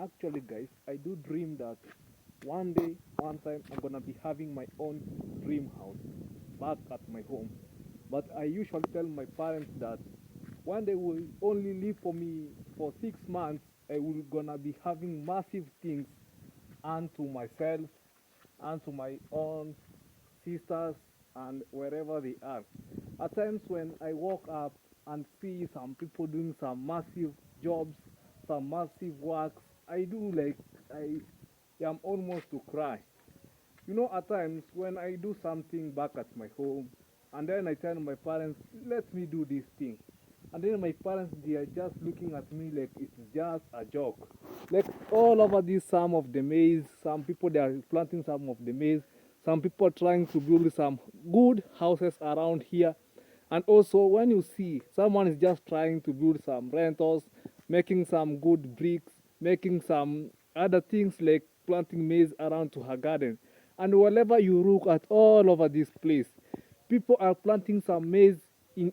Actually, guys, I do dream that one day, one time, I'm gonna be having my own dream house back at my home. But I usually tell my parents that one day will only live for me for 6 months. I will gonna be having massive things unto myself and to my own sisters and wherever they are. At times when I walk up and see some people doing some massive jobs, some massive works, I do like I am almost to cry. You know, at times when I do something back at my home, and then I tell my parents, let me do this thing. And then my parents, they are just looking at me like it's just a joke. Like all over this, some of the maize, some people they are planting some of the maize, some people trying to build some good houses around here. And also, when you see someone is just trying to build some rentals, making some good bricks, making some other things like planting maize around to her garden. And wherever you look at all over this place, people are planting some maize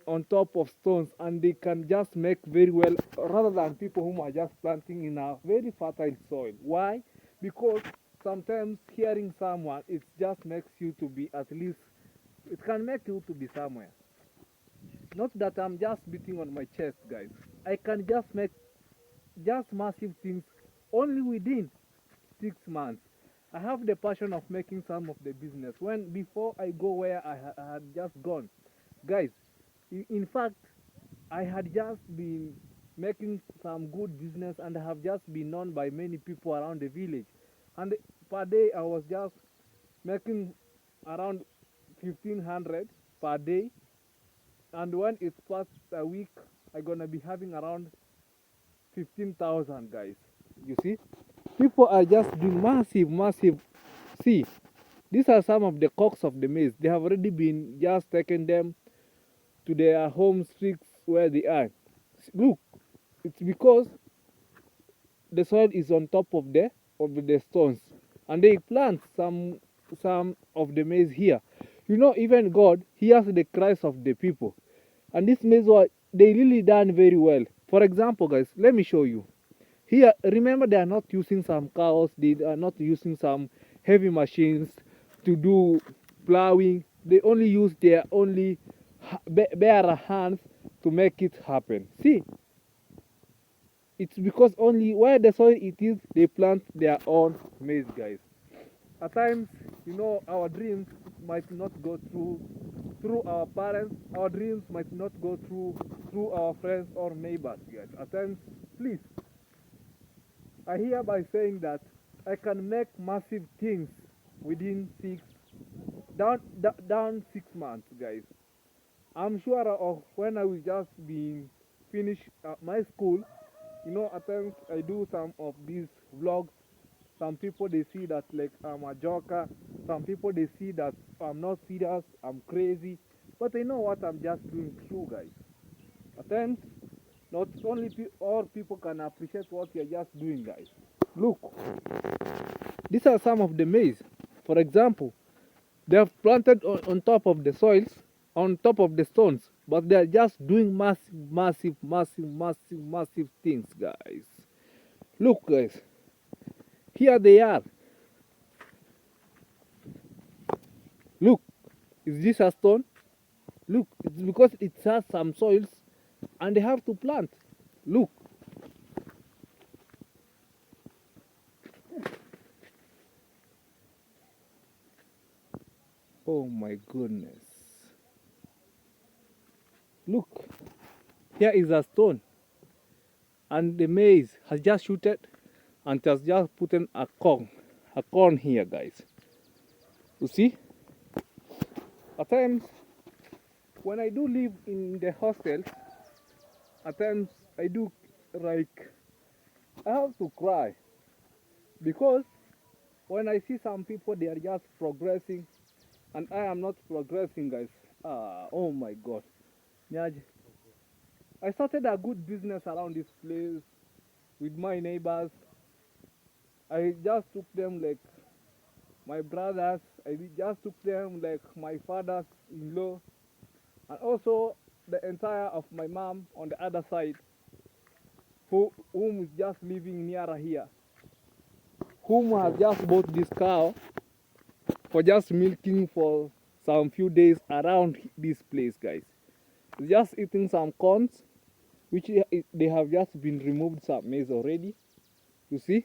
on top of stones and they can just make very well rather than people who are just planting in a very fertile soil. Why? Because sometimes hearing someone, it just makes you to be at least, it can make you to be somewhere. Not that I'm just beating on my chest, guys. I can just make just massive things only within 6 months. I have the passion of making some of the business. When before I go where I had just gone, guys. In fact, I had just been making some good business, and I have just been known by many people around the village. And per day, I was just making around 1500 per day, and when it's past a week, I'm gonna be having around 15,000, guys. You see, people are just doing massive. See, these are some of the cocks of the maize. They have already been just taken them to their home streets where they are. Look, it's because the soil is on top of the stones, and they plant some of the maize here. You know, even God hears the cries of the people, and this maize they really done very well. For example, guys, let me show you. Here, remember they are not using some cows, they are not using some heavy machines to do plowing. They only use their only bare hands to make it happen. See, it's because only where the soil it is, they plant their own maize, guys. At times, you know, our dreams might not go through our parents. Our dreams might not go through our friends or neighbors, guys. At times, please, I hereby saying that I can make massive things within down 6 months, guys. I'm sure of when I will just be finish my school. You know, at times I do some of these vlogs. Some people they see that like I'm a joker. Some people they see that I'm not serious. I'm crazy. But I know what I'm just doing true, guys. At times, not only all people can appreciate what you're just doing, guys. Look, these are some of the maize. For example, they have planted on top of the soils, on top of the stones, but they are just doing massive things, guys. Look, guys, here they are. Look, is this a stone? Look, it's because it has some soils and they have to plant. Look, oh my goodness. Look, here is a stone and the maize has just shooted and has just put in a corn here, guys. You see, at times when I do live in the hostel, at times I do like I have to cry because when I see some people they are just progressing and I am not progressing, guys. Oh my God, Nyaji. I started a good business around this place with my neighbors. I just took them like my brothers. I just took them like my fathers-in-law, and also the entire of my mom on the other side, whom is just living nearer here. whom has just bought this cow for just milking for some few days around this place, guys. Just eating some corns, which they have just been removed some maize already. You see?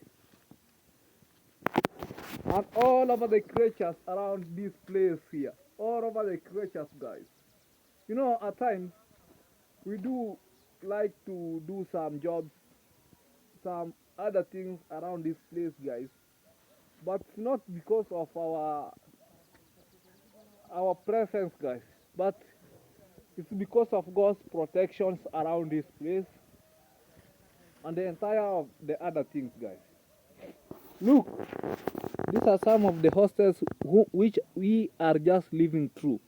And all over the creatures around this place here. All over the creatures, guys. You know, at times, we do like to do some jobs, some other things around this place, guys. But not because of our presence, guys. But it's because of God's protections around this place and the entire of the other things, guys. Look, these are some of the hostels which we are just living through.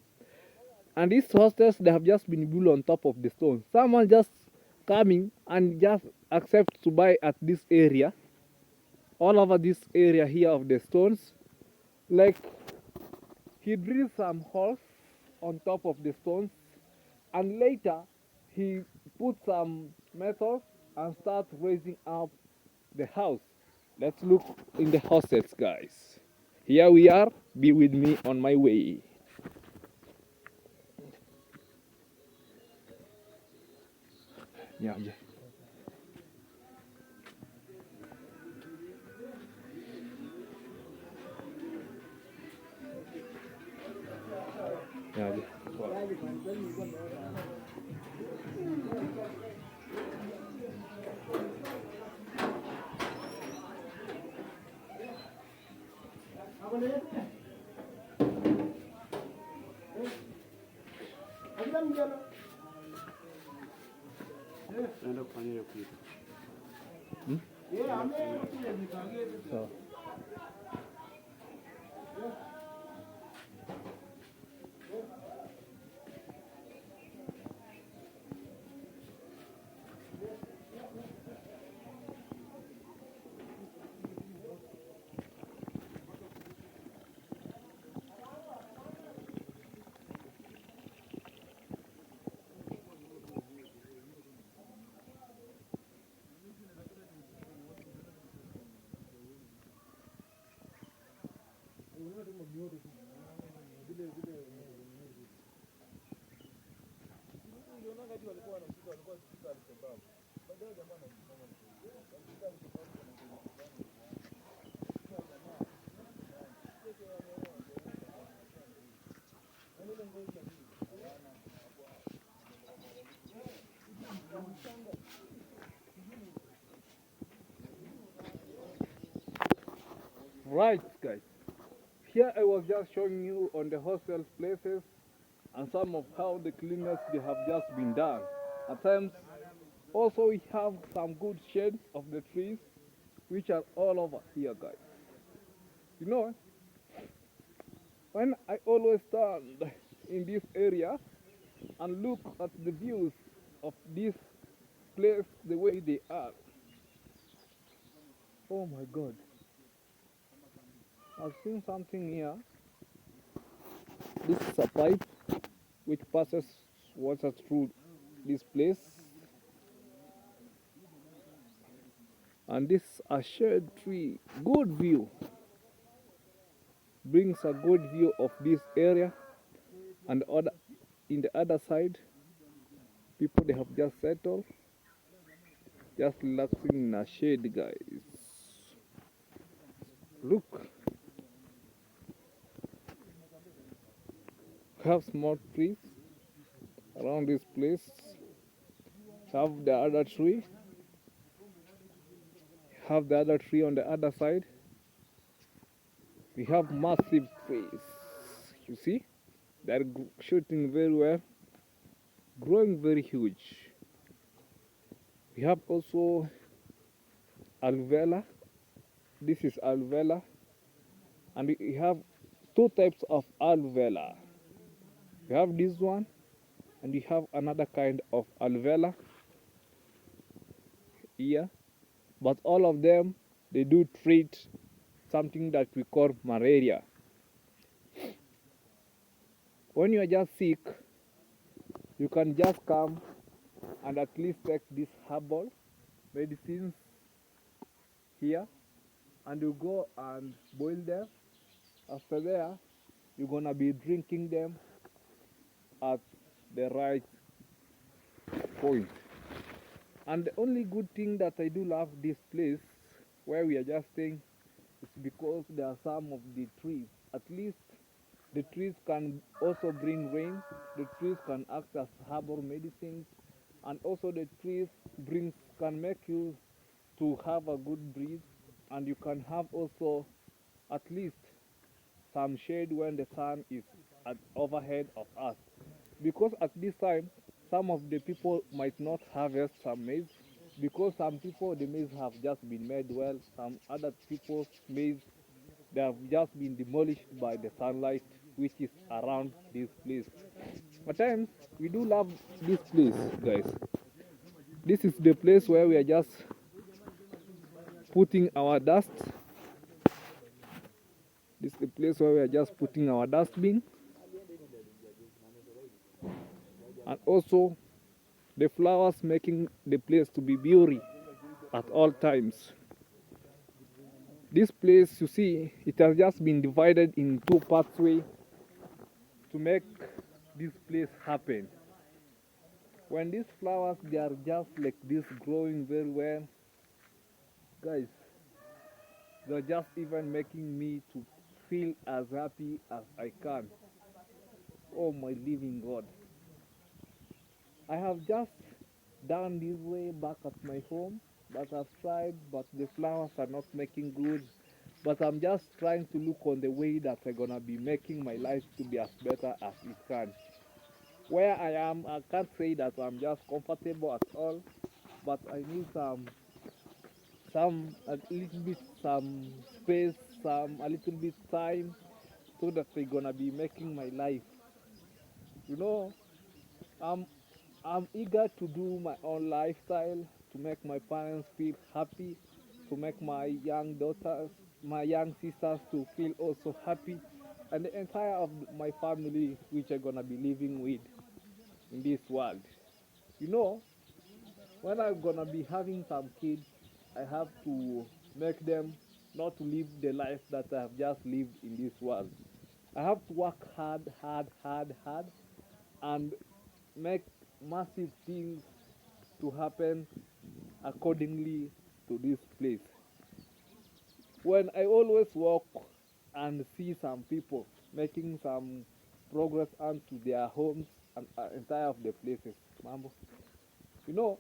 And these hostels, they have just been built on top of the stone. Someone just coming and just accept to buy at this area, all over this area here of the stones. Like, he drills some holes on top of the stones, and later he puts some metal and starts raising up the house. Let's look in the hostels, guys. Here we are. Be with me on my way. Yeah, yeah. Yeah, yeah. So, right, guys. Here I was just showing you on the hostel places and some of how the cleaners they have just been done. At times, also we have some good shades of the trees which are all over here, guys. You know, when I always stand in this area and look at the views of this place the way they are, oh my God, I've seen something here. This is a pipe which passes water through this place, and this is a shade tree. Good view, brings a good view of this area, and other in the other side, people they have just settled, just relaxing in a shade, guys. Look, have small trees around this place. Have the other tree. Have the other tree on the other side. We have massive trees. You see, they're shooting very well, growing very huge. We have also aloe vera. This is aloe vera, and we have two types of aloe vera. We have this one, and we have another kind of aloe vera here. But all of them, they do treat something that we call malaria. When you are just sick, you can just come and at least take these herbal medicines here, and you go and boil them. After there, you're gonna be drinking them at the right point. And the only good thing that I do love this place where we are just staying is because there are some of the trees. At least the trees can also bring rain. The trees can act as herbal medicines, and also the trees brings can make you to have a good breeze, and you can have also at least some shade when the sun is at overhead of us. Because at this time, some of the people might not harvest some maize because some people the maize have just been made well. Some other people's maize they have just been demolished by the sunlight which is around this place. At times we do love this place, guys. This is the place where we are just putting our dust. This is the place where we are just putting our dustbin, and also the flowers making the place to be beauty at all times. This place, you see, it has just been divided in two pathways to make this place happen. When these flowers they are just like this growing very well, guys, they're just even making me to feel as happy as I can. Oh my living God. I have just done this way back at my home, but I've tried, but the flowers are not making good. But I'm just trying to look on the way that I'm gonna be making my life to be as better as it can. Where I am, I can't say that I'm just comfortable at all, but I need some a little bit some space, some a little bit time, so that I'm gonna be making my life. You know, I'm I'm eager to do my own lifestyle, to make my parents feel happy, to make my young daughters, my young sisters to feel also happy, and the entire of my family which I'm gonna be living with in this world. You know, when I'm gonna be having some kids, I have to make them not to live the life that I have just lived in this world. I have to work hard, hard, hard, hard, and make massive things to happen accordingly to this place. When I always walk and see some people making some progress onto their homes and entire of the places, mambo. You know,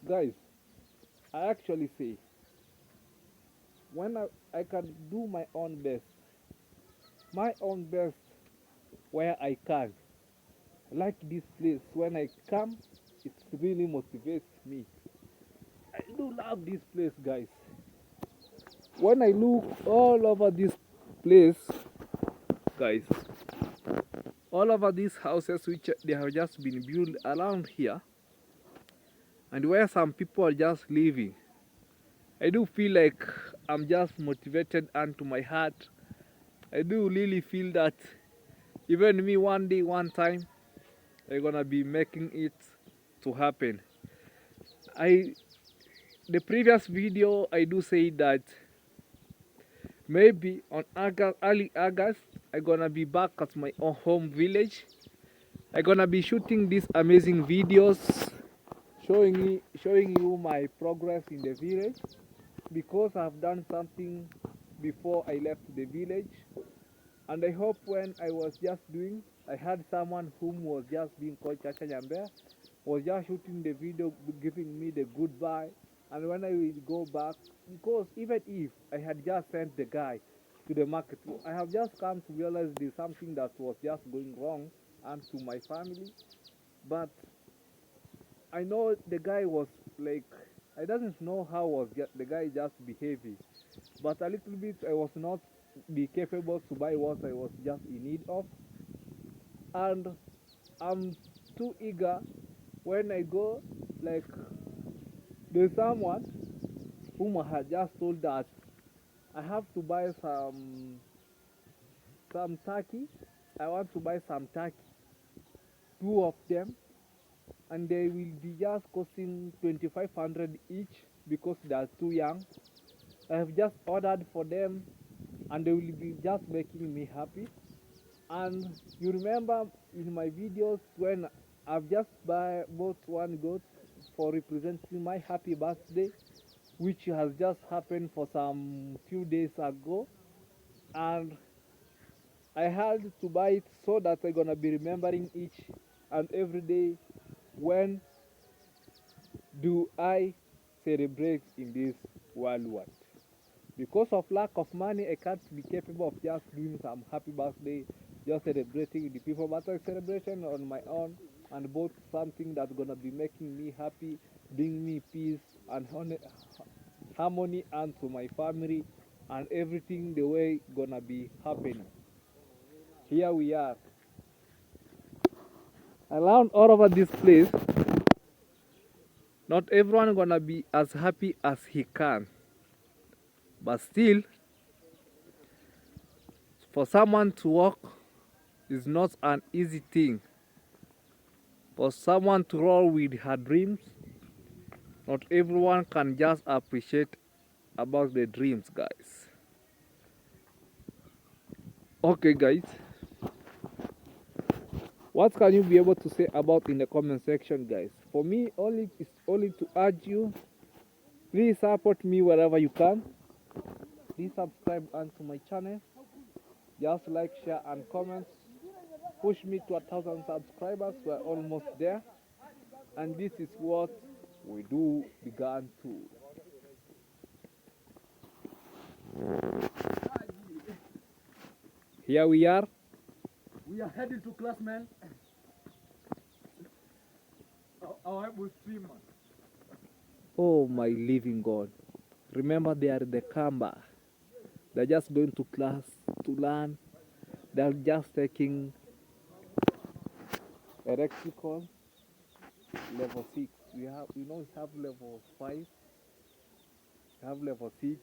guys, I actually say when I can do my own best where I can. Like this place, when I come, it really motivates me. I do love this place, guys. When I look all over this place, guys, all over these houses which they have just been built around here, and where some people are just living, I do feel like I'm just motivated unto my heart. I do really feel that even me one day, one time, I'm gonna be making it to happen. I the previous video I do say that maybe on August, early August, I'm gonna be back at my own home village. I'm gonna be shooting these amazing videos, showing you my progress in the village, because I've done something before I left the village, and I hope when I was just doing, I had someone whom was just being called Chacha Nyambea, was just shooting the video, giving me the goodbye, and when I will go back, because even if I had just sent the guy to the market, I have just come to realize there's something that was just going wrong and to my family, but I know the guy was like, I doesn't know how was the guy just behaving, but a little bit I was not be capable to buy what I was just in need of, and I'm too eager when I go, like there's someone whom I had just told that I have to buy some turkey. I want to buy some turkey, two of them, and they will be just costing 2,500 each because they are too young. I have just ordered for them, and they will be just making me happy. And you remember in my videos when I've just bought one goat for representing my happy birthday, which has just happened for some few days ago, and I had to buy it so that I'm gonna be remembering each and every day when do I celebrate in this world. Because of lack of money, I can't be capable of just doing some happy birthday, just celebrating with the people, but a celebration on my own and bought something that's gonna be making me happy, bring me peace and harmony and to my family and everything the way gonna be happening. Here we are. Around all over this place, not everyone gonna be as happy as he can, but still, for someone to walk is not an easy thing. For someone to roll with her dreams, not everyone can just appreciate about the dreams, guys. Okay, guys, what can you be able to say about in the comment section, guys? For me, only to urge you, please support me wherever you can. Please subscribe onto my channel. Just like, share, and comment. Push me to 1,000 subscribers. We're almost there, and this is what we do began to. Here we are. We are heading to class, man. Our will stream, man. Oh my living God. Remember, they are the Kamba. They're just going to class to learn. They're just taking electrical level 6. We have level 5, we have level 6,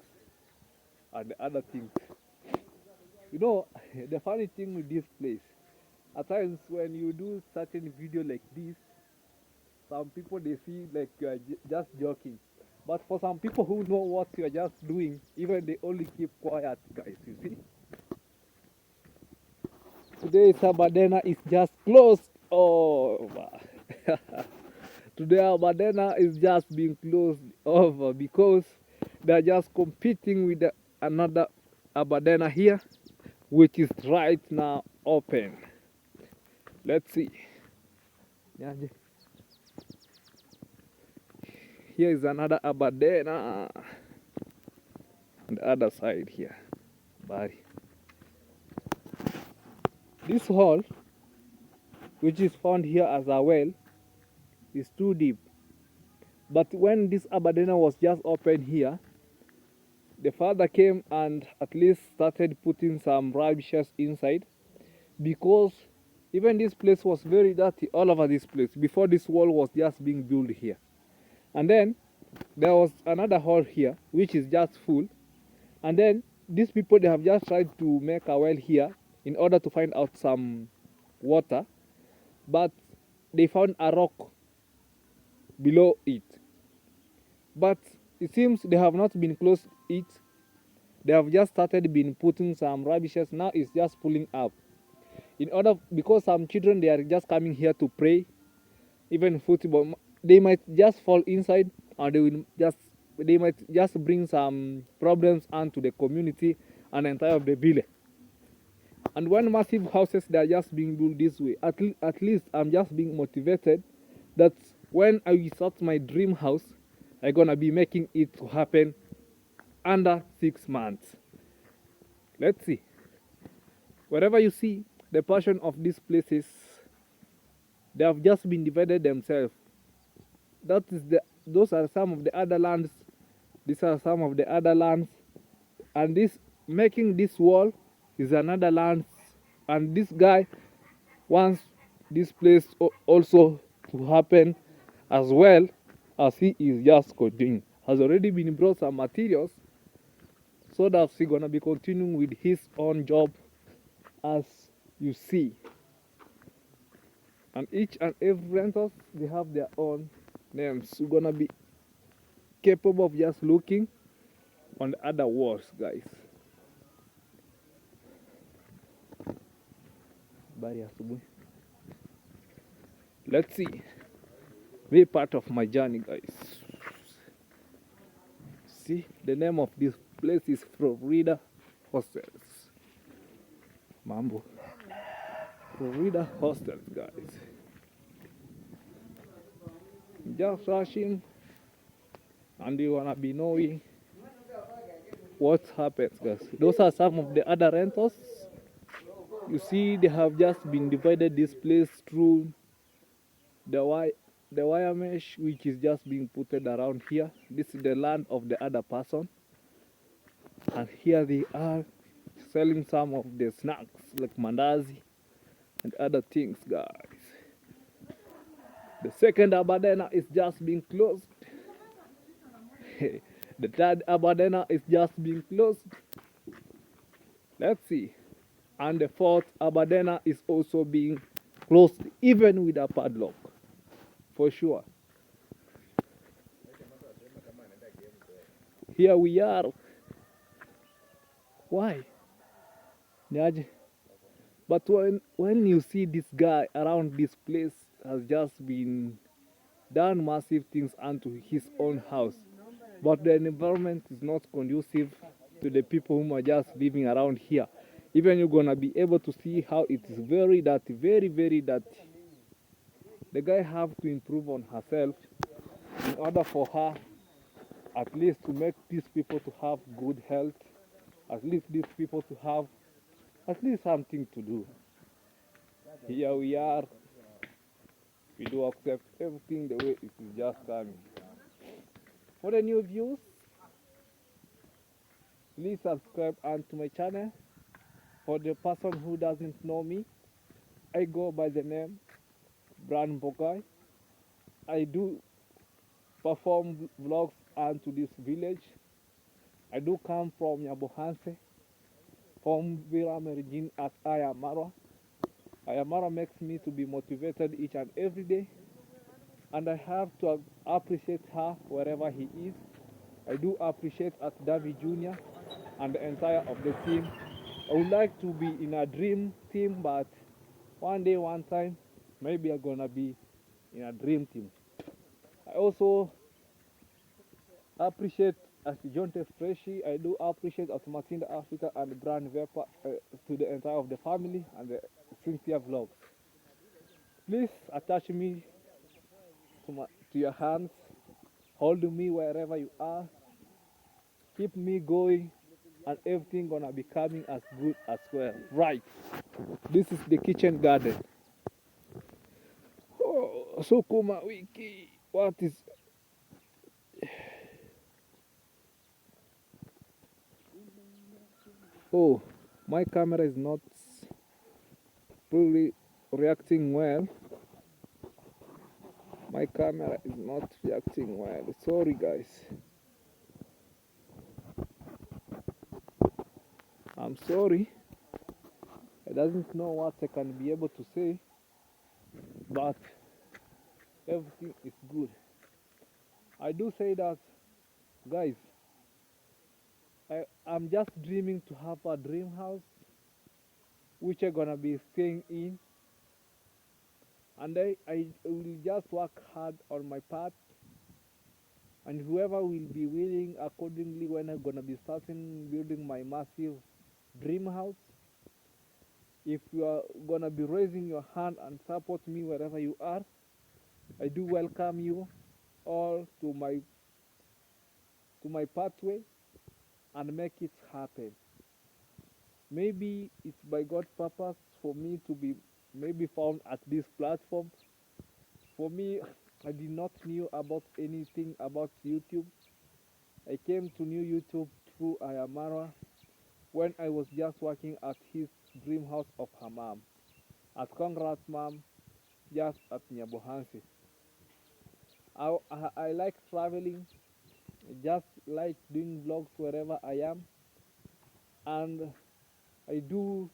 and the other things. The funny thing with this place, at times when you do certain video like this, some people they see like you are just joking. But for some people who know what you are just doing, even they only keep quiet, guys, you see. Today Sabadena is just closed. Over. Today Sabadena is just being closed over because they're just competing with another Abadena here, which is right now open. Let's see. Here is another Abadena on the other side here. Bari. This hole, which is found here as a well, is too deep. But when this Abadena was just open here, the father came and at least started putting some rubbishes inside, because even this place was very dirty all over this place before this wall was just being built here. And then there was another hole here which is just full, and then these people, they have just tried to make a well here in order to find out some water, but they found a rock below it. But it seems they have not been closed it. They have just started been putting some rubbishes. Now it's just pulling up. Because some children, they are just coming here to pray, even football, they might just fall inside, and they might just bring some problems onto the community and entire of the village. And when massive houses, they are just being built this way, at least I'm just being motivated that when I start my dream house, I'm gonna be making it to happen under 6 months. Let's see. Wherever you see the passion of these places, they have just been divided themselves. Those are some of the other lands. These are some of the other lands, and this making this wall is another land. And this guy wants this place also to happen as well, as he is just continuing. Has already been brought some materials so that he's gonna be continuing with his own job, as you see. And each and every renters, they have their own names. You're gonna be capable of just looking on the other walls, guys. Bari asubuhi. Let's see. Be part of my journey, guys. See, the name of this place is Florida Hostels. Mambo. Florida Hostels, guys. Just rushing, and you wanna be knowing what happens, guys. Those are some of the other rentals. You see, they have just been divided this place through the wire mesh, which is just being put around here. This is the land of the other person, and here they are selling some of the snacks like mandazi and other things, guys. The second Abadena is just being closed. The third Abadena is just being closed. Let's see. And the fourth Abadena is also being closed, even with a padlock, for sure. Here we are. Why? Niaje? But when you see this guy around this place has just been done massive things unto his own house, but the environment is not conducive to the people who are just living around here. Even you're gonna be able to see how it is very dirty, very, very dirty. The guy have to improve on herself in order for her at least to make these people to have good health, at least these people to have at least something to do. Here we are. We do accept everything the way it is just coming. For the new views, please subscribe onto my channel. For the person who doesn't know me, I go by the name Brian Bogai. I do perform vlogs onto this village. I do come from Nyabohanse, from Villa Merijin at Ayamara. Ayamara makes me to be motivated each and every day, and I have to appreciate her wherever he is. I do appreciate at Davi Jr. and the entire of the team. I would like to be in a dream team, but one day, one time, maybe I'm gonna be in a dream team. I also appreciate at Jonte Freshy. I do appreciate at Matinda Africa and Grand Vapor to the entire of the family and the Cynthia Vlogs. Please attach me to your hands, hold me wherever you are, keep me going, and everything gonna be coming as good as well. Right, this is the kitchen garden. Oh, Sukuma Wiki, what is... Oh, my camera is not fully reacting well. My camera is not reacting well. Sorry, guys. I'm sorry. I doesn't know what I can be able to say, but everything is good. I do say that, guys, I'm just dreaming to have a dream house which I'm gonna be staying in, and I will just work hard on my part, and whoever will be willing accordingly when I'm gonna be starting building my massive dream house, if you are gonna be raising your hand and support me wherever you are, I do welcome you all to my pathway and make it happen. Maybe it's by God's purpose for me to be maybe found at this platform. For me, I did not knew about anything about YouTube. I came to know YouTube through Ayamara when I was just working at his dream house of her mom. At Congrats Mom, just at Nyabohansi. I like traveling, just like doing vlogs wherever I am, and I do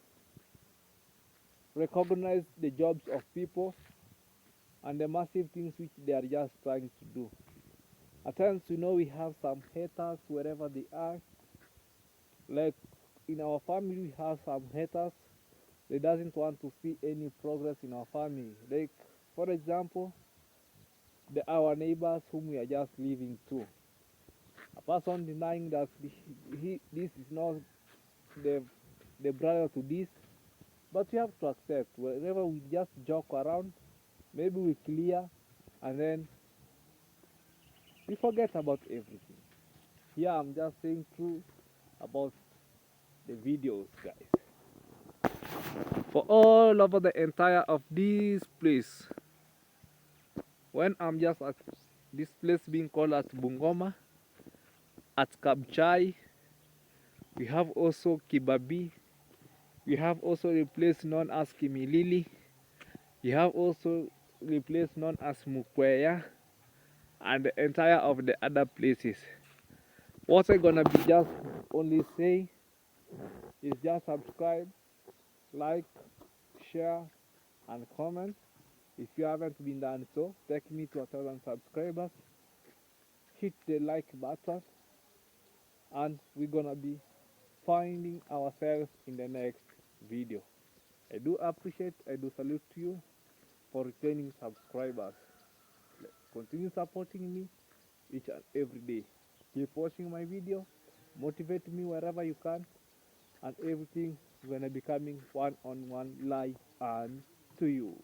recognize the jobs of people and the massive things which they are just trying to do. At times, we have some haters wherever they are. Like in our family, we have some haters. They doesn't want to see any progress in our family. Like for example, our neighbors whom we are just living to. A person denying that this is not the brother to this, but we have to accept. Whenever we just joke around, maybe we clear, and then we forget about everything. Here I'm just saying true about the videos, guys. For all over the entire of this place, when I'm just at this place being called at Bungoma, at Kabchai, we have also Kibabi, we have also the place known as Kimilili, we have also the place known as Mukweya, and the entire of the other places. What I'm gonna be just only say is just subscribe, like, share, and comment. If you haven't been done so, take me to 1,000 subscribers. Hit the like button, and we're gonna be finding ourselves in the next video. I do appreciate, I do salute you for returning subscribers. Continue supporting me each and every day. Keep watching my video, motivate me wherever you can, and everything is gonna be coming one on one live and to you.